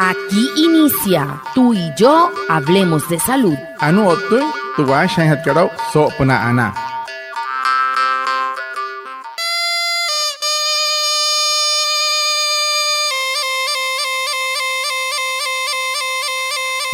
Aquí inicia Tú y yo hablemos de salud. Anu otu tuwa shanhat karau so puna ana.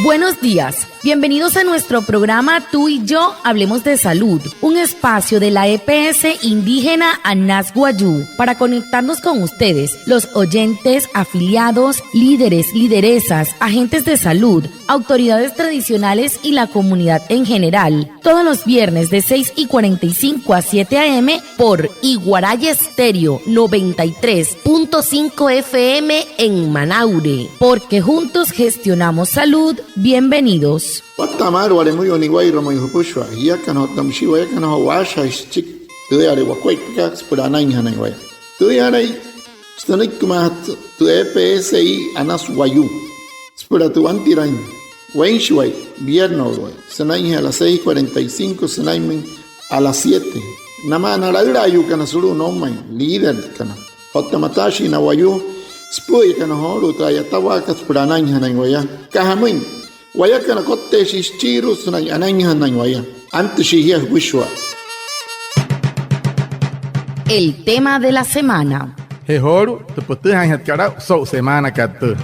Buenos días, bienvenidos a nuestro programa Tú y yo hablemos de salud, un espacio de la EPS indígena Anas Guayú para conectarnos con ustedes, los oyentes, afiliados, líderes, lideresas, agentes de salud, autoridades tradicionales y la comunidad en general, todos los viernes de 6:45 a 7 a.m. por Iguaraya Estéreo 93.5 FM en Manaure, porque juntos gestionamos salud. Bienvenidos. Watamar wale muy oniguay romo yupushwa yakan hotam shiwa yakan hawasha ischik tuare wakwai kaks purana inhana iguay tuare stanik kumat tu EPSI Anas Guayú spura tu antirain wenshway vierno sanai a las 6:45 sanai a las 7 namana la irayu kana suru no mai líder kana hotamatashi na Guayú spuy kana horu trayatawa kas purana inhana iguay kahamin Wayakana kote shischiru sunay anayhan waya. Antes shihia wishwa. El tema de la semana. Hehoru te putu hanhat karau so semana katu.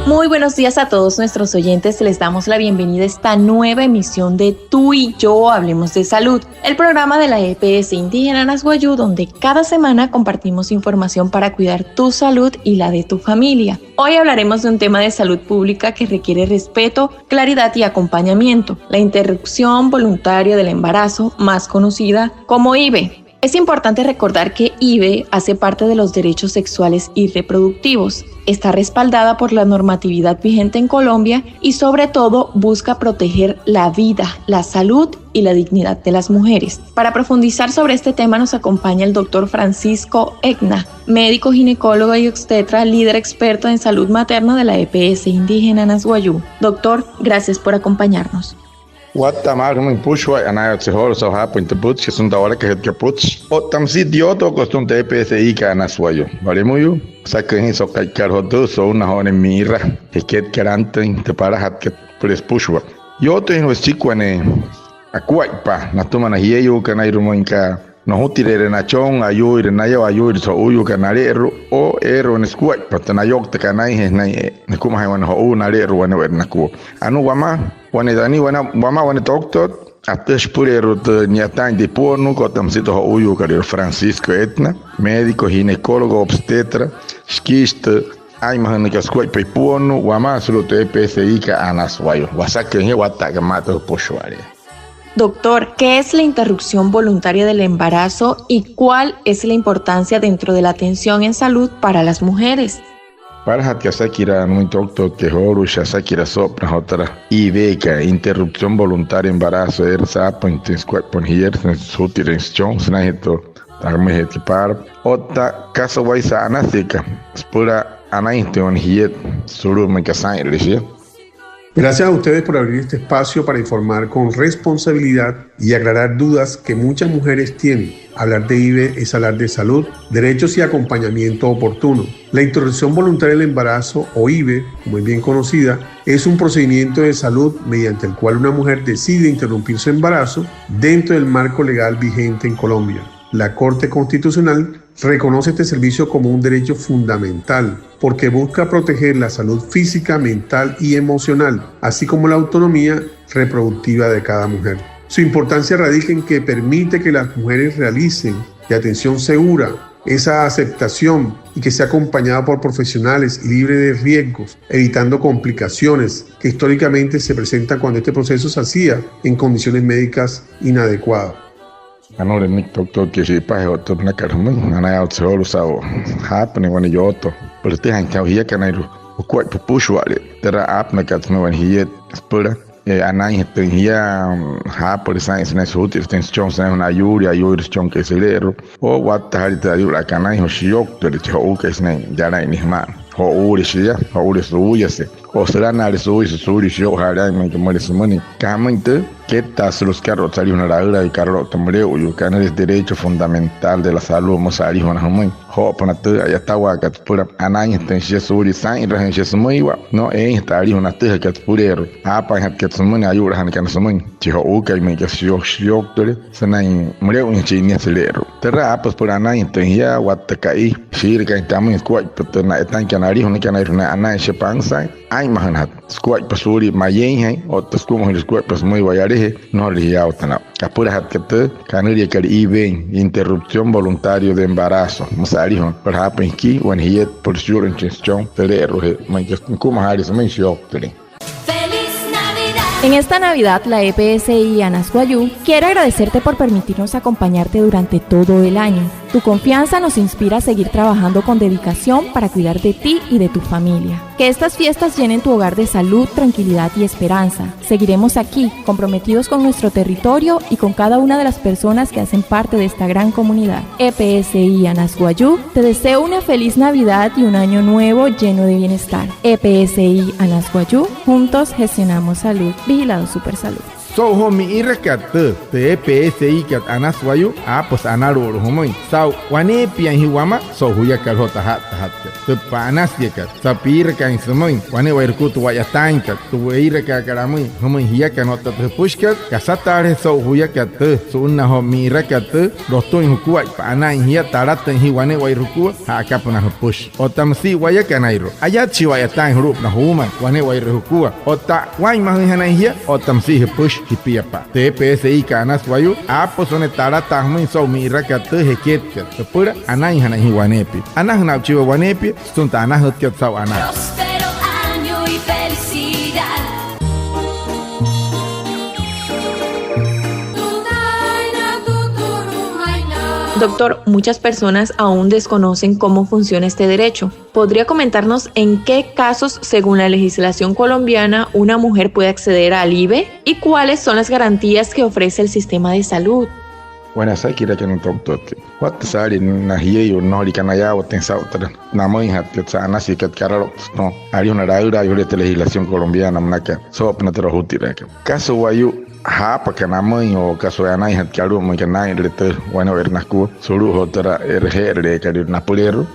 Muy buenos días a todos nuestros oyentes, les damos la bienvenida a esta nueva emisión de Tú y yo hablemos de salud, el programa de la EPS indígena Anas Guayú, donde cada semana compartimos información para cuidar tu salud y la de tu familia. Hoy hablaremos de un tema de salud pública que requiere respeto, claridad y acompañamiento, la interrupción voluntaria del embarazo, más conocida como IVE. Es importante recordar que IVE hace parte de los derechos sexuales y reproductivos. Está respaldada por la normatividad vigente en Colombia y sobre todo busca proteger la vida, la salud y la dignidad de las mujeres. Para profundizar sobre este tema nos acompaña el doctor Francisco Egna, médico ginecólogo y obstetra, líder experto en salud materna de la EPS indígena Anas Guayú. Doctor, gracias por acompañarnos. Watamar muy pushwa anayo tsehor so hapo intebut que son da hora que puts o tamsi dioto costum de PSI ka Anaswayo vale muy sacan eso que carhodo so una hora mira que karante te para hat que pres pushwa yo te no chico ane acuaipa na toma na hieyo kanairu moinka no hutire na chong ayu ire na yo ayu so uyu kanarero o ero ne skuai patana yok te kanai he na kuma hay wana ho na rero wana na ku anu wama wana dani wana wama wana doctor apesh purero de nyatan de porno ko tamsito ho uyu karir Francisco Egna, médico ginecólogo obstetra skist ay mahana ka skuai pe porno wama solo te PSI ka Anas Guayú wasaka he wata ka mato poshware. Doctor, ¿qué es la interrupción voluntaria del embarazo y cuál es la importancia dentro de la atención en salud para las mujeres? Para que sakira muy doctor que horu sakira sopra otra IVE interrupción voluntaria embarazo ersa pointes cuerpo hier sutirenstion snaito arme hetipar otta caso waisa anasika spura anaintion hier suru me kasain lishia. Gracias a ustedes por abrir este espacio para informar con responsabilidad y aclarar dudas que muchas mujeres tienen. Hablar de IVE es hablar de salud, derechos y acompañamiento oportuno. La interrupción voluntaria del embarazo, o IVE, como es bien conocida, es un procedimiento de salud mediante el cual una mujer decide interrumpir su embarazo dentro del marco legal vigente en Colombia. La Corte Constitucional reconoce este servicio como un derecho fundamental porque busca proteger la salud física, mental y emocional, así como la autonomía reproductiva de cada mujer. Su importancia radica en que permite que las mujeres realicen de atención segura esa aceptación y que sea acompañada por profesionales y libre de riesgos, evitando complicaciones que históricamente se presentan cuando este proceso se hacía en condiciones médicas inadecuadas. Anole nik doctor que si pa ho to na karmun ana ya tsolo sao hapne wani yoto pero te han kau hia kanairu o kwai pushwale tera ap na kat no wani hia spura ana hia ha por science na suti tens chance na ayuri chon que celero o wat hari ta yura kanai ho shiok to de ho que sne jana ni ma ho uri shia ho uri suya se o será nada suri yo hará me que muere su money camante que tas los carros salió una hora y carro tombreo yo que es derecho fundamental de la salud mosari una muy hopana ya está guaca pura anaña tenche suri san rajen se muy wa no está ari una teja que purero apa que se muy ayuda han que se muy chiho uka me que yo tore sanai mure un chini acelero terra pues por anaña tenja watakai shir que estamos squat pero na están que nari una que na anaña se pansa ai mahanat squat pasuri mayen o tas como el squat pues muy guayare no liado tan capura hat que te canari que iben interrupción voluntario de embarazo mosari hon por happen ki when he por sure en chon telero me que como haris me shock tele. En esta Navidad, la EPSI Anasguayú quiere agradecerte por permitirnos acompañarte durante todo el año. Tu confianza nos inspira a seguir trabajando con dedicación para cuidar de ti y de tu familia. Que estas fiestas llenen tu hogar de salud, tranquilidad y esperanza. Seguiremos aquí, comprometidos con nuestro territorio y con cada una de las personas que hacen parte de esta gran comunidad. EPSI Anasguayú te deseo una feliz Navidad y un año nuevo lleno de bienestar. EPSI Anasguayú, juntos gestionamos salud. Vigilado Supersalud. So homi irakat te EPSI kat Anasguayú pues anaro homoy sau wane pian hiwama so huya kal hota hat te panas yakat sapir kan semoy wane wairku tu wayatan kat tu iraka karamoy homoy hiya kan hota te pushkat kasatare so huya kat so unna homi irakat rostun hukua panan hiya taratan hiwane wairku ha kapuna push otamsi wayakanairo ayat chi wayatan hurup na huma wane wairku ota wai mahana hiya otamsi push hipiapa te PSI Anasguayú pues one tarata muy so mi rakat heket te pura anai hana hiwanepi anah na chiwa wanepi sunta anah hotket sau anah. Próspero año y felicidad. Doctor, muchas personas aún desconocen cómo funciona este derecho. ¿Podría comentarnos en qué casos, según la legislación colombiana, una mujer puede acceder al IVE y cuáles son las garantías que ofrece el sistema de salud? Bueno, esa kira que no doctor. What sari na hiyo no likanaya o tensa otra. Na muy hat que sana si que carro no. Hay una raura y de legislación colombiana mnaka. So apna tero hutira. Caso wayu porque na mãe o caso é na hat karu mo que na rete bueno ver nasku suru otra RGR que na polero.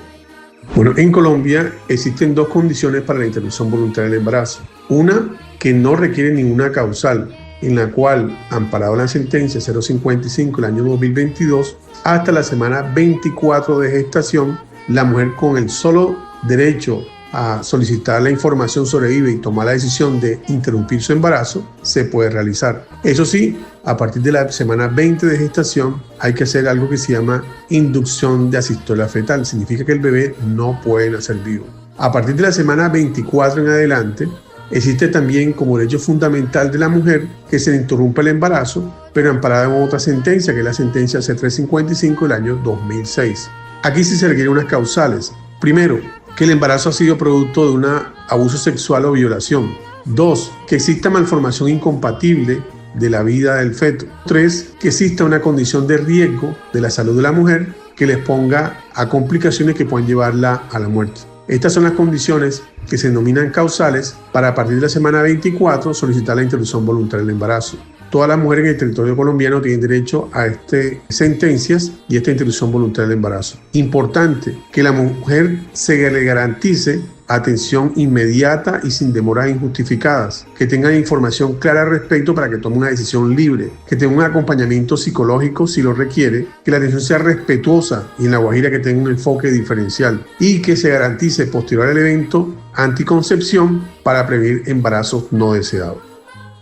Bueno, en Colombia existen dos condiciones para la interrupción voluntaria del embarazo. Una que no requiere ninguna causal, en la cual, amparado en la sentencia 055 del año 2022, hasta la semana 24 de gestación, la mujer con el solo derecho a solicitar la información sobre IVE y tomar la decisión de interrumpir su embarazo, se puede realizar. Eso sí, a partir de la semana 20 de gestación hay que hacer algo que se llama inducción de asistolia fetal. Significa que el bebé no puede nacer vivo. A partir de la semana 24 en adelante, existe también como derecho fundamental de la mujer que se le interrumpa el embarazo, pero amparada en otra sentencia, que es la sentencia C355 del año 2006. Aquí sí se requieren unas causales. Primero, que el embarazo ha sido producto de un abuso sexual o violación. 2, que exista malformación incompatible de la vida del feto. 3, que exista una condición de riesgo de la salud de la mujer que les ponga a complicaciones que puedan llevarla a la muerte. Estas son las condiciones que se denominan causales para a partir de la semana 24 solicitar la interrupción voluntaria del embarazo. Todas las mujeres en el territorio colombiano tienen derecho a estas sentencias y esta interrupción voluntaria del embarazo. Importante que la mujer se le garantice atención inmediata y sin demoras injustificadas, que tengan información clara al respecto para que tome una decisión libre, que tenga un acompañamiento psicológico si lo requiere, que la atención sea respetuosa y en La Guajira que tenga un enfoque diferencial y que se garantice posterior al evento anticoncepción para prevenir embarazos no deseados.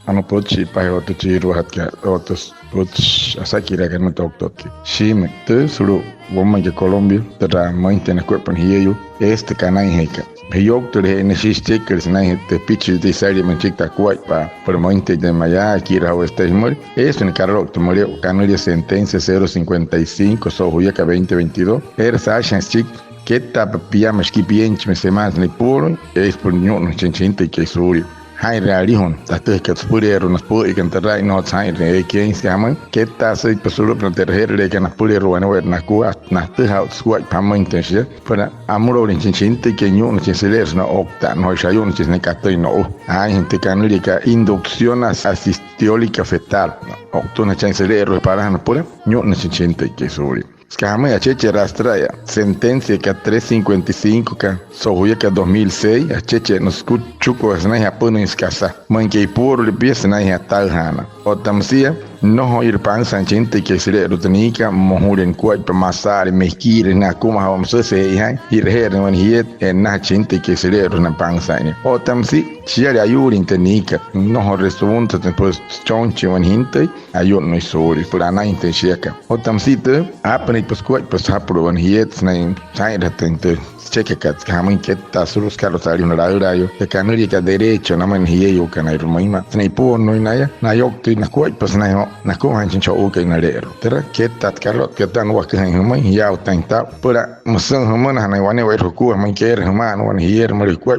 Ano pochi pa hoto chiru hat ka otos poch asakira que no doctor que shime te suru woman que Colombia tra mainte na cuerpo hiyo este canai heka yo te necesite que se nai te pitch de serie manchita kwai pa por mainte de maya kira o este mor es un carro te murió canaria sentencia 055 so huya ka 2022 era sashan chic que tapa pia mas que bien me se más ni puro es por no 80 que suri hai realihon tatu que spurero nas pu y cantar no hai re que se llama que ta se pesulu para terher le que nas pulero bueno na ku na tu ha squat pamintenshe para amuro rin chinchinte que nyu no chinseler no octa no shayon chisne katoi no hai gente canlica inducción asistiólica fetal octo na chinseler para na pura nyu no chinchinte que sobre Skama ya cheche rastraya sentencia que 355 que sohuya que 2006 a cheche nos chuco es na ya puno iskasa manke puro le pies na ya talhana o tamsia no ir pan sanchinte que se le rutanika mohuren kuai pa masar meskire na kuma hom so se ya ir her no hiet en na chinte que se le runa pan sani o tamsi chia ya yurin tenika no responde después chonche wan hinte ayo no isori por ana intenseka o tamsi te apne pues kuai pues hapro wan hiet na sai ratente cheque que kamen que ta surus carlos ali no rayo de canuri que derecho na man hiye yo kana irmaima nei po no inaya na yok tu na kuai pues na ko han chin chou que na lero tera que tat carlos que tan wa que han mai ya tanta pura musan hama na na wane wa ku man que er hama no wan hiyer mari kuai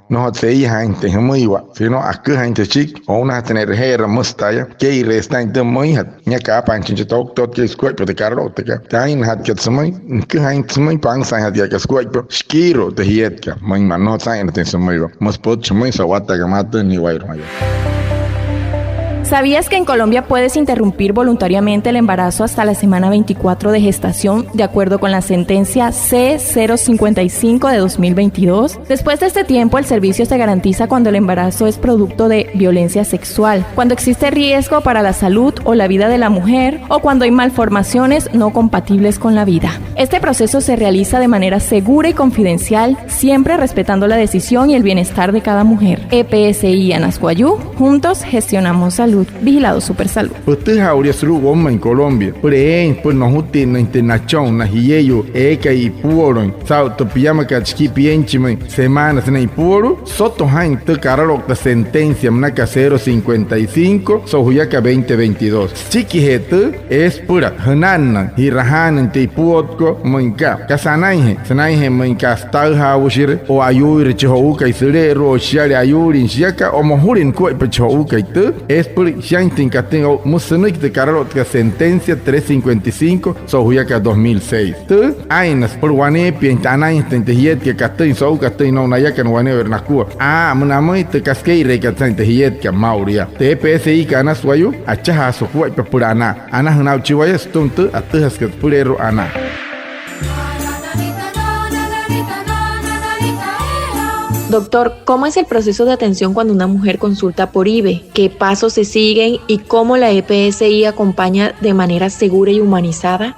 no sei han te hama iwa sino ak han te chik o na tener her mustaya que resta de mai hat nya ka pan chin tok tot que kuai de carlos te ka tain hat que smai que han smai pan sa hat ya que kuai Shkiro de hietka, man no saben atención muy bien. Mos pot chumay sawata gamata ni wairo mayo. ¿Sabías que en Colombia puedes interrumpir voluntariamente el embarazo hasta la semana 24 de gestación, de acuerdo con la sentencia C055 de 2022? Después de este tiempo, el servicio se garantiza cuando el embarazo es producto de violencia sexual, cuando existe riesgo para la salud o la vida de la mujer, o cuando hay malformaciones no compatibles con la vida. Este proceso se realiza de manera segura y confidencial, siempre respetando la decisión y el bienestar de cada mujer. EPSI Anasguayú, juntos gestionamos salud. Vigilado Supersalud. Usted habría suru goma en Colombia. Por ejemplo, pues nos uti na internación na hiyeyo eka y puoron. Sao to piyama ka chiki pienchime semanas na ipuro. Soto hain te caralo la sentencia mnaka 055 sohuyaka 2022. Chiki hete es pura hanana y rahanan te ipuotko moinka. Sanaihe moinka stalha ushire o ayuri chihouka y serero o shiari ayuri shiaka o mohurin koi pa chihouka y te es pura Shantin que tengo musunik de caralo que sentencia 355 sohuyaka 2006. Te ainas por wane pientana intente hiet que catin so catin no nayaka no wane vernakua. Munamoi te kaskei re que tante hiet que mauria. Te PSI kana suayu achaha so kuai purana. Ana hna chiwaya stuntu atahas que purero ana. Doctor, ¿cómo es el proceso de atención cuando una mujer consulta por IVE? ¿Qué pasos se siguen y cómo la EPSI acompaña de manera segura y humanizada?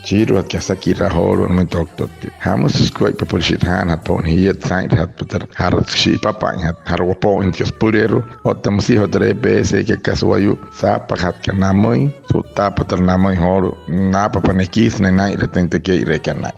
Chiro at kasa kira horo no doctor. Hamus squai por shit han hat pon hiet saint hat puter harat shi papa hat harwo pon que spurero o tamsi hot EPSI que kasuayu sa pahat que namoi su tapater namoi horo na papa nekis na nai retente que irekanai.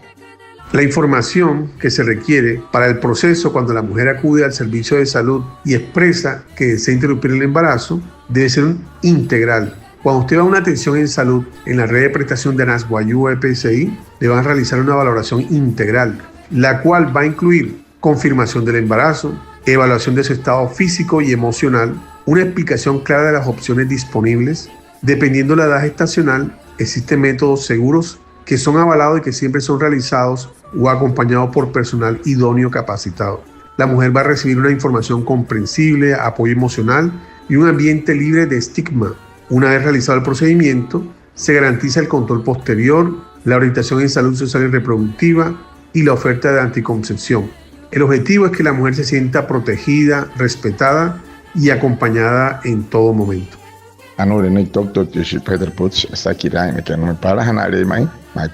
La información que se requiere para el proceso cuando la mujer acude al servicio de salud y expresa que desea interrumpir el embarazo debe ser integral. Cuando usted va a una atención en salud en la red de prestación de Anasguayú EPSI, le van a realizar una valoración integral, la cual va a incluir confirmación del embarazo, evaluación de su estado físico y emocional, una explicación clara de las opciones disponibles. Dependiendo de la edad gestacional, existen métodos seguros que son avalados y que siempre son realizados o acompañados por personal idóneo capacitado. La mujer va a recibir una información comprensible, apoyo emocional y un ambiente libre de estigma. Una vez realizado el procedimiento, se garantiza el control posterior, la orientación en salud sexual y reproductiva y la oferta de anticoncepción. El objetivo es que la mujer se sienta protegida, respetada y acompañada en todo momento. Anore nei doctor que si Peter Putz sakira ne que no para hanare mai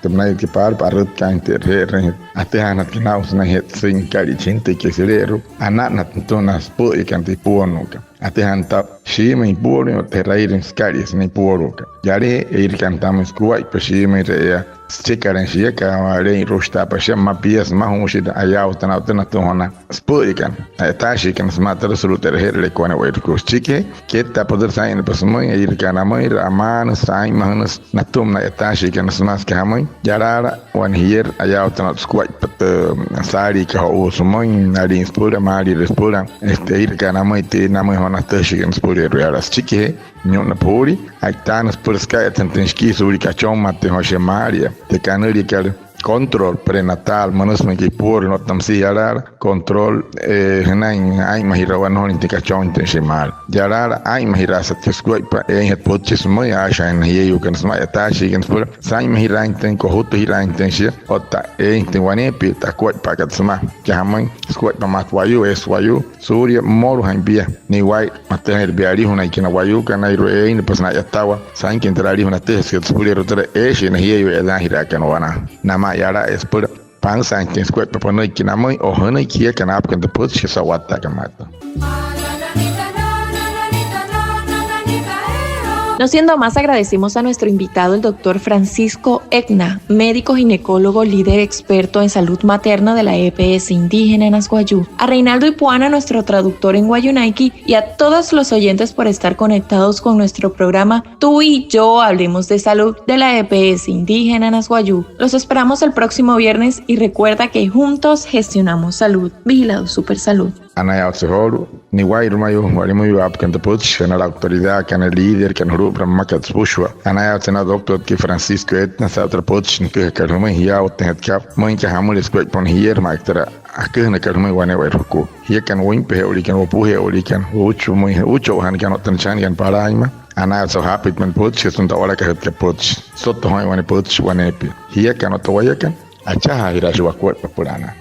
temna que para ka interre ate hanat que naus na het sin cari gente que serero anat tonas po e canti puonoka ate hanta shi mai puono te rairin skaris nei puoroka yare ir cantamos kuai pe shi mai rea Chikaren shika rein rushta pa shamma pies mahushida ayautan autana tuhona spuikan tashikan smatar suluter herle kone werku chike ketta poder sain pasmoy ir kana moy raman sain mahnus natum na tashikan smas kamoy yarara wan hier ayautan squat pat sari ka o sumoy nari spura mari respura ir kana moy te namoy hona tashikan spura rearas chike nyona pori aitanas por sky tantenski suri kachom mate hoshe maria te canuri kal control prenatal manusme ki por no tamsi yarar control hanan ay mahirawan hon te kachom te shemal yarar ay mahira satiskwai pa het potches moy asha en yeyu kan sma atashi kan spur sai mahiran ten ko hoto hiran ten she otta te wane pi ta kwat pa kat sma jamai skwat pa mat wayu es wayu surya moru han bia ni wai mater biari hona kina wayu kana iro ne pasna yatawa sai kin trari hona te se spur rotere she na yeyu ela hira kan wana nama yara es pur pang sang tin squat pa no kina moy o hona kia kana ap kan de put she sawata kamata. No siendo más, agradecemos a nuestro invitado, el doctor Francisco Egna, médico ginecólogo, líder experto en salud materna de la EPS indígena en Azguayú, a Reinaldo Ipuana, nuestro traductor en Guayunaiki, y a todos los oyentes por estar conectados con nuestro programa Tú y Yo Hablemos de Salud de la EPS indígena en Azguayú. Los esperamos el próximo viernes y recuerda que juntos gestionamos salud. Vigilado Super Salud. Anaya Otseholu, ni Wairu Mayu, Warimu Ap can the Putch, and la autoridad can a leader can rubra Makats Bushwa. Anaya Tena Doctor Ki Francisco Etna Satra Putch, and Kirkaruma Hiao, Ted Cap, Moinka Hamul is great on here, Mike. Akana Karma whenever Ruku. Here can win pay or can opuhe or can Ucho Han cannot Tanchani and Paraima. And I am so happy when Putch is on the Oraka Putch. So to when a Putch one epi. Here cannot Wayakan. Achaha Hirajua Purana.